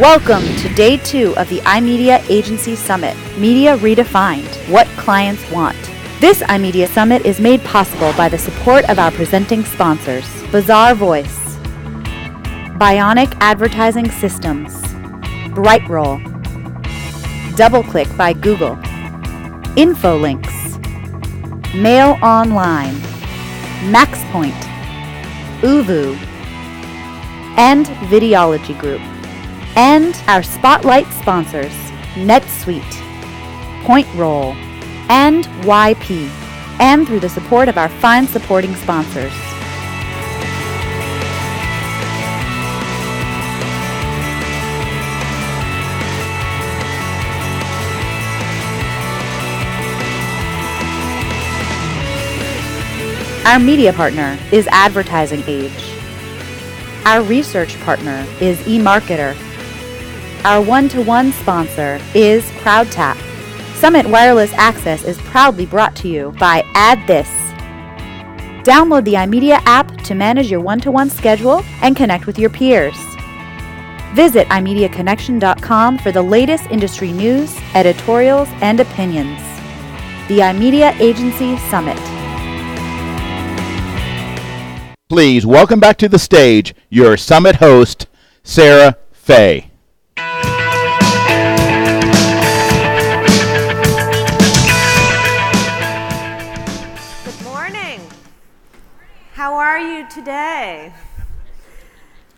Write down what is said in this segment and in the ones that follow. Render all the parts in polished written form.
Welcome to Day 2 of the iMedia Agency Summit, Media Redefined, What Clients Want. This iMedia Summit is made possible by the support of our presenting sponsors, Bazaar Voice, Bionic Advertising Systems, BrightRoll, DoubleClick by Google, Infolinks, Mail Online, MaxPoint, Uvu, and Videology Group. And our spotlight sponsors, NetSuite, PointRoll, and YP, and through the support of our fine supporting sponsors. Our media partner is Advertising Age. Our research partner is eMarketer. Our one-to-one sponsor is CrowdTap. Summit Wireless Access is proudly brought to you by AddThis. Download the iMedia app to manage your one-to-one schedule and connect with your peers. Visit iMediaConnection.com for the latest industry news, editorials, and opinions. The iMedia Agency Summit. Please welcome back to the stage your Summit host, Sarah Fay. How are you today?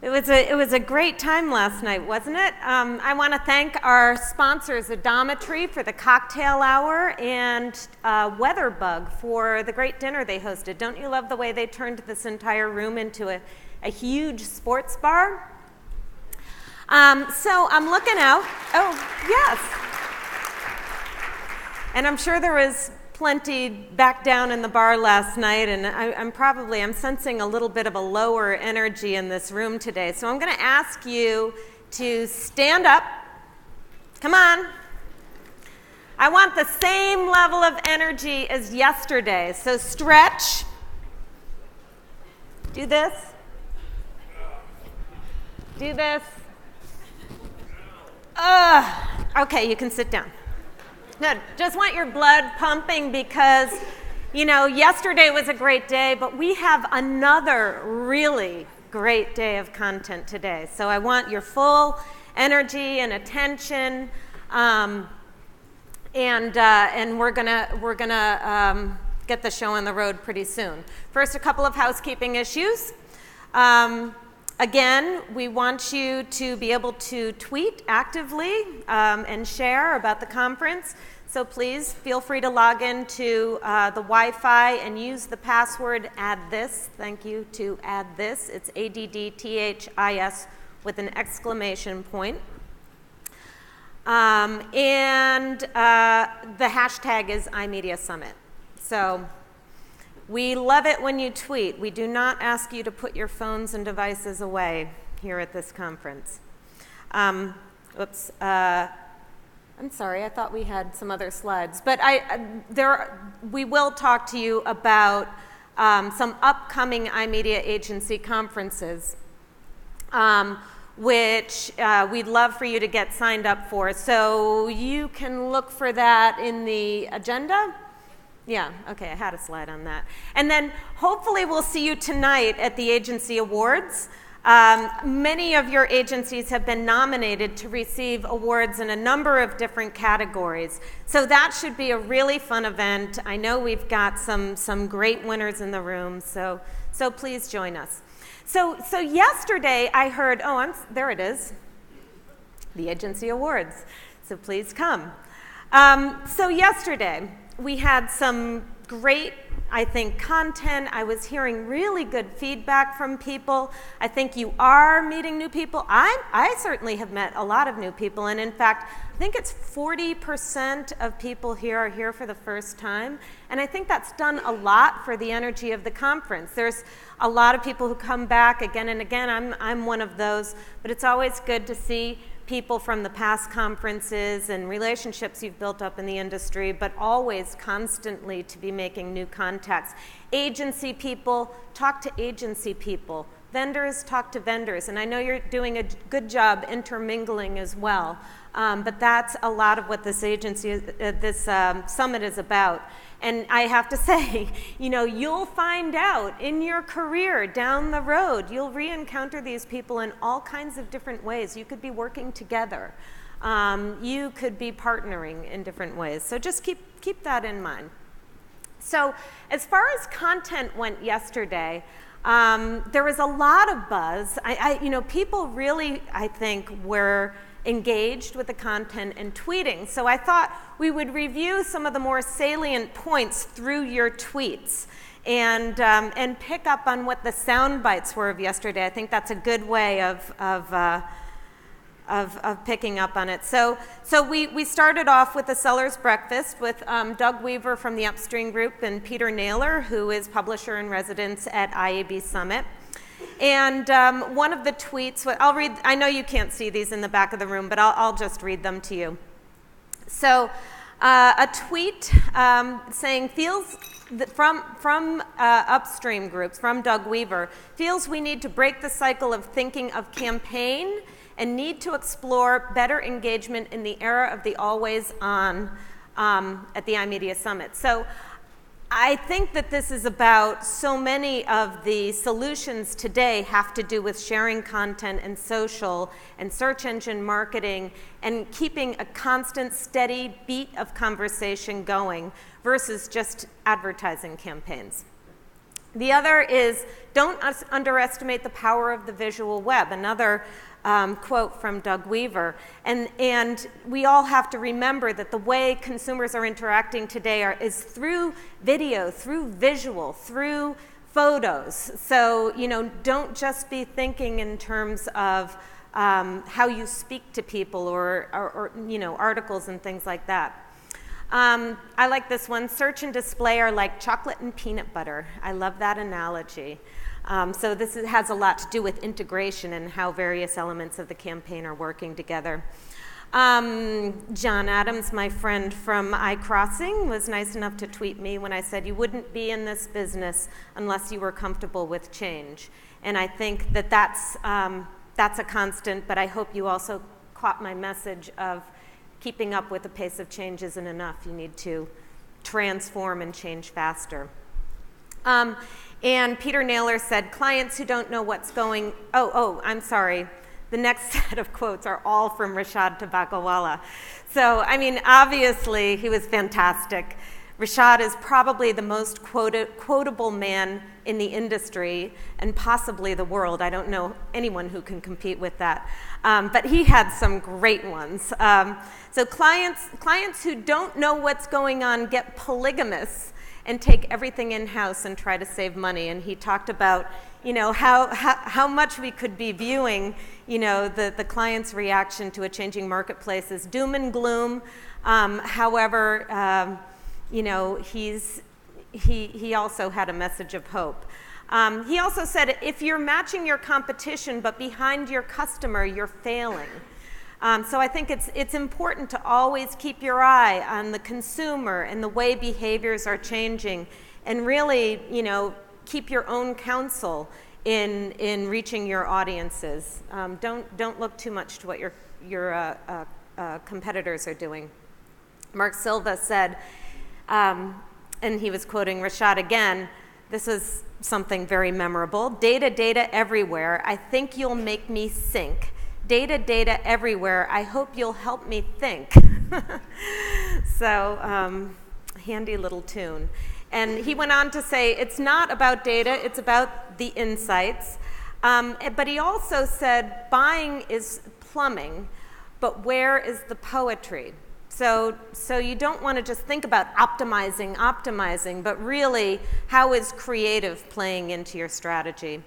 It was a great time last night, wasn't it? I want to thank our sponsors, Odometry, for the cocktail hour, and Weatherbug for the great dinner they hosted. Don't you love the way they turned this entire room into a huge sports bar? So I'm looking out. Oh, yes. And I'm sure there was plenty back down in the bar last night, and I'm sensing a little bit of a lower energy in this room today. So I'm going to ask you to stand up. Come on. I want the same level of energy as yesterday. So stretch. Do this. Do this. Okay, you can sit down. Good. Just want your blood pumping because, yesterday was a great day, but we have another really great day of content today. So I want your full energy and attention, and we're gonna get the show on the road pretty soon. First, a couple of housekeeping issues. Again, we want you to be able to tweet actively and share about the conference. So please feel free to log into the Wi-Fi and use the password AddThis. Thank you to AddThis. It's AddThis with an exclamation point. And the hashtag is iMedia Summit. So we love it when you tweet. We do not ask you to put your phones and devices away here at this conference. I'm sorry, I thought we had some other slides. But we will talk to you about some upcoming iMedia Agency conferences, which we'd love for you to get signed up for. So you can look for that in the agenda. Yeah, okay, I had a slide on that. And then hopefully we'll see you tonight at the Agency Awards. Many of your agencies have been nominated to receive awards in a number of different categories. So that should be a really fun event. I know we've got some great winners in the room, so please join us. So yesterday I heard, there it is, the Agency Awards. So please come. So yesterday, we had some great, I think, content. I was hearing really good feedback from people. I think you are meeting new people. I certainly have met a lot of new people, and in fact, I think it's 40% of people here are here for the first time, and I think that's done a lot for the energy of the conference. There's a lot of people who come back again and again. I'm one of those, but it's always good to see people from the past conferences and relationships you've built up in the industry, but always constantly to be making new contacts. Agency people, talk to agency people. Vendors talk to vendors, and I know you're doing a good job intermingling as well. But that's a lot of what this summit is about. And I have to say, you'll find out in your career down the road, you'll re-encounter these people in all kinds of different ways. You could be working together. You could be partnering in different ways. So just keep that in mind. So as far as content went yesterday, there was a lot of buzz. People really, I think, were engaged with the content and tweeting. So I thought we would review some of the more salient points through your tweets and pick up on what the sound bites were of yesterday. I think that's a good way of picking up on it. So we started off with the Seller's Breakfast with Doug Weaver from the Upstream Group and Peter Naylor, who is publisher in residence at IAB Summit. And one of the tweets, I'll read, I know you can't see these in the back of the room, but I'll just read them to you. So a tweet saying, from Upstream Groups, from Doug Weaver, feels we need to break the cycle of thinking of campaign and need to explore better engagement in the era of the always on at the iMedia Summit. So I think that this is about so many of the solutions today have to do with sharing content and social and search engine marketing and keeping a constant, steady beat of conversation going versus just advertising campaigns. The other is, don't underestimate the power of the visual web. Another quote from Doug Weaver. And we all have to remember that the way consumers are interacting today is through video, through visual, through photos. So, don't just be thinking in terms of how you speak to people or articles and things like that. I like this one. Search and display are like chocolate and peanut butter. I love that analogy. So this has a lot to do with integration and how various elements of the campaign are working together. John Adams, my friend from iCrossing, was nice enough to tweet me when I said you wouldn't be in this business unless you were comfortable with change. And I think that that's a constant, but I hope you also caught my message of keeping up with the pace of change isn't enough. You need to transform and change faster. And Peter Naylor said, clients who don't know what's going, I'm sorry. The next set of quotes are all from Rashad Tabakawala. So, obviously he was fantastic. Rashad is probably the most quotable man in the industry and possibly the world. I don't know anyone who can compete with that. But he had some great ones. So clients who don't know what's going on get polygamous and take everything in-house and try to save money. And he talked about, how much we could be viewing, the client's reaction to a changing marketplace as doom and gloom. However, he also had a message of hope. He also said, if you're matching your competition but behind your customer, you're failing. So I think it's important to always keep your eye on the consumer and the way behaviors are changing, and really, keep your own counsel in reaching your audiences. Don't look too much to what your competitors are doing. Mark Silva said, and he was quoting Rashad again. This was something very memorable. Data everywhere. I think you'll make me sink. Data everywhere. I hope you'll help me think. So, handy little tune. And he went on to say, it's not about data, it's about the insights. But he also said, buying is plumbing, but where is the poetry? So you don't want to just think about optimizing, but really, how is creative playing into your strategy?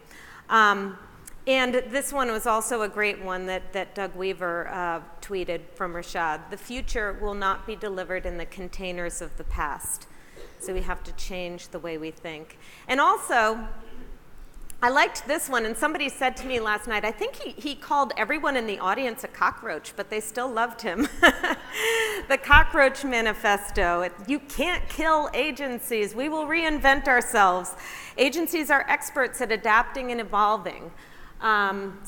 And this one was also a great one that Doug Weaver tweeted from Rashad. The future will not be delivered in the containers of the past. So we have to change the way we think. And also, I liked this one, and somebody said to me last night, I think he called everyone in the audience a cockroach, but they still loved him. The Cockroach Manifesto. You can't kill agencies. We will reinvent ourselves. Agencies are experts at adapting and evolving.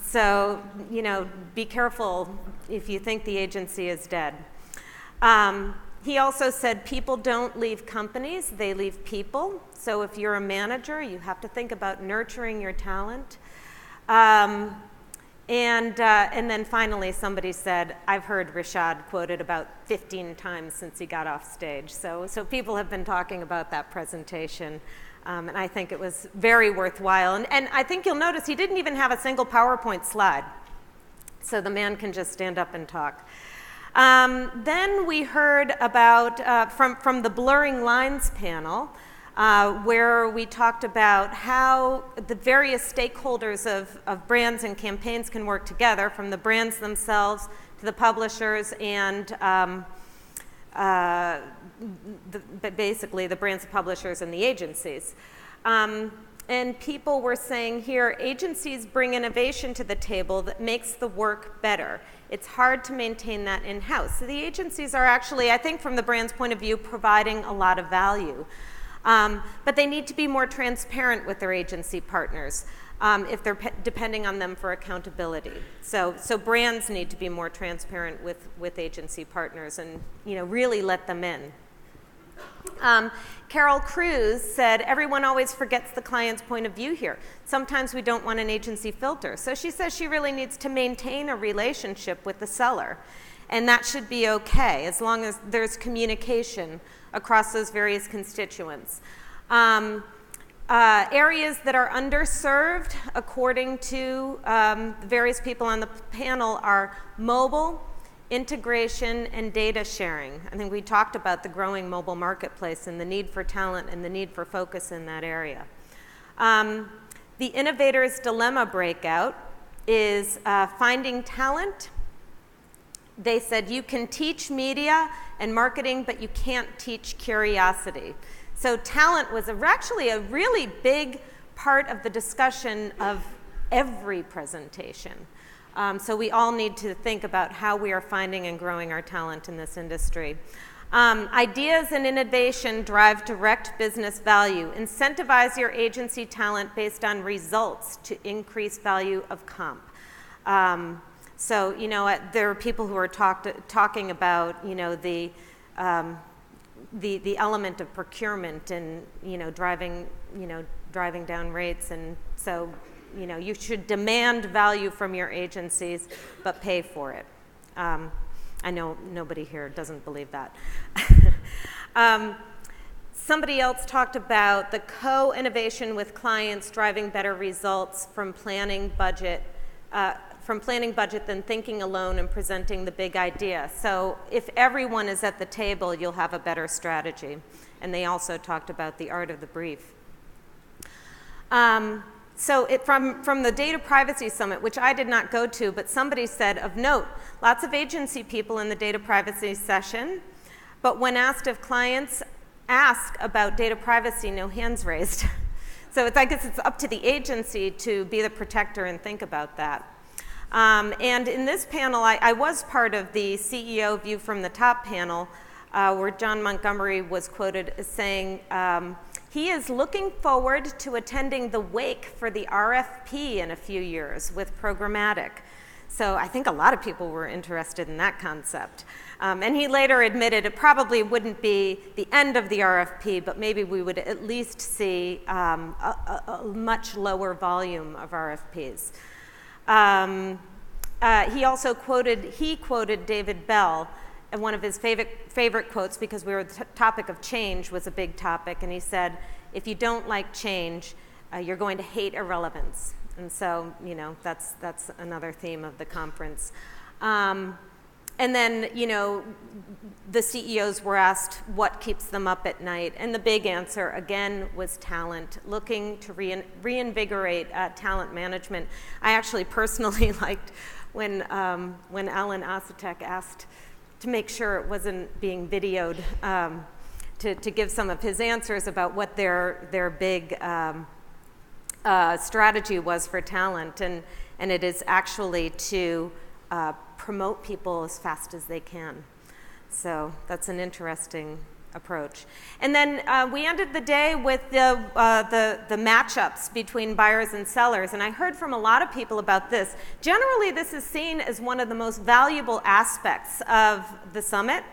So, be careful if you think the agency is dead. He also said people don't leave companies, they leave people. So if you're a manager, you have to think about nurturing your talent. And then finally somebody said, I've heard Rashad quoted about 15 times since he got off stage. So people have been talking about that presentation. And I think it was very worthwhile. And I think you'll notice he didn't even have a single PowerPoint slide. So the man can just stand up and talk. Then we heard about, from the Blurring Lines panel, where we talked about how the various stakeholders of brands and campaigns can work together, from the brands themselves to the publishers and basically the brands, publishers, and the agencies. And people were saying here, agencies bring innovation to the table that makes the work better. It's hard to maintain that in-house. So the agencies are actually, I think from the brand's point of view, providing a lot of value. But they need to be more transparent with their agency partners if they're depending on them for accountability. So brands need to be more transparent with agency partners and really let them in. Carol Cruz said, everyone always forgets the client's point of view here. Sometimes we don't want an agency filter. So she says she really needs to maintain a relationship with the seller. And that should be okay, as long as there's communication across those various constituents. Areas that are underserved, according to various people on the panel, are mobile, integration, and data sharing. I think we talked about the growing mobile marketplace and the need for talent and the need for focus in that area. The Innovator's Dilemma breakout is finding talent. They said you can teach media and marketing, but you can't teach curiosity. So talent was actually a really big part of the discussion of every presentation. So we all need to think about how we are finding and growing our talent in this industry. Ideas and innovation drive direct business value. Incentivize your agency talent based on results to increase value of comp. So, there are people who are talking about, the element of procurement and, driving down rates. And so, you should demand value from your agencies, but pay for it. I know nobody here doesn't believe that. Somebody else talked about the co-innovation with clients driving better results from planning budget than thinking alone and presenting the big idea. So if everyone is at the table, you'll have a better strategy. And they also talked about the art of the brief. So from the Data Privacy Summit, which I did not go to, but somebody said, of note, lots of agency people in the data privacy session, but when asked if clients ask about data privacy, no hands raised. So I guess it's up to the agency to be the protector and think about that. And in this panel, I was part of the CEO View from the Top panel, where John Montgomery was quoted as saying, he is looking forward to attending the wake for the RFP in a few years with programmatic. So I think a lot of people were interested in that concept. And he later admitted it probably wouldn't be the end of the RFP, but maybe we would at least see a much lower volume of RFPs. He also quoted David Bell, and one of his favorite quotes, because the topic of change was a big topic, and he said, if you don't like change, you're going to hate irrelevance. And so, that's another theme of the conference. And then, the CEOs were asked what keeps them up at night, and the big answer, again, was talent, looking to reinvigorate talent management. I actually personally liked when Alan Asatek asked to make sure it wasn't being videoed, to give some of his answers about what their big strategy was for talent, and it is actually to promote people as fast as they can. So that's an interesting approach. And then we ended the day with the matchups between buyers and sellers, and I heard from a lot of people about this. Generally, this is seen as one of the most valuable aspects of the summit.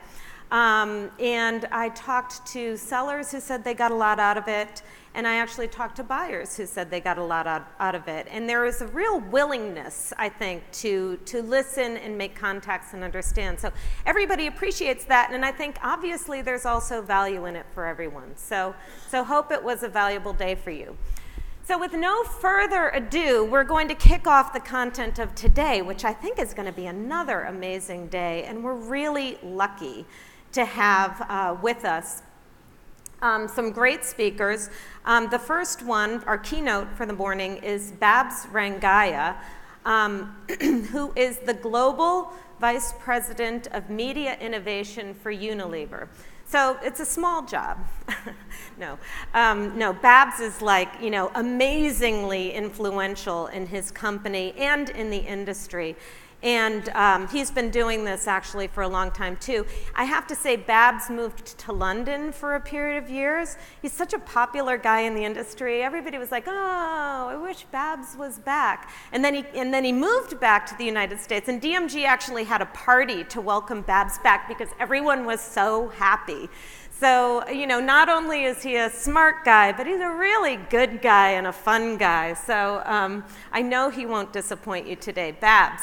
And I talked to sellers who said they got a lot out of it, and I actually talked to buyers who said they got a lot out of it. And there is a real willingness, I think, to listen and make contacts and understand. So everybody appreciates that, and I think obviously there's also value in it for everyone. So hope it was a valuable day for you. So with no further ado, we're going to kick off the content of today, which I think is going to be another amazing day, and we're really lucky to have with us some great speakers. The first one, our keynote for the morning, is Babs Rangaya, who is the Global Vice President of Media Innovation for Unilever. So it's a small job. No, Babs is amazingly influential in his company and in the industry. And he's been doing this actually for a long time too. I have to say, Babs moved to London for a period of years. He's such a popular guy in the industry. Everybody was like, oh, I wish Babs was back. And then he moved back to the United States, and DMG actually had a party to welcome Babs back because everyone was so happy. So, not only is he a smart guy, but he's a really good guy and a fun guy. So I know he won't disappoint you today. Babs.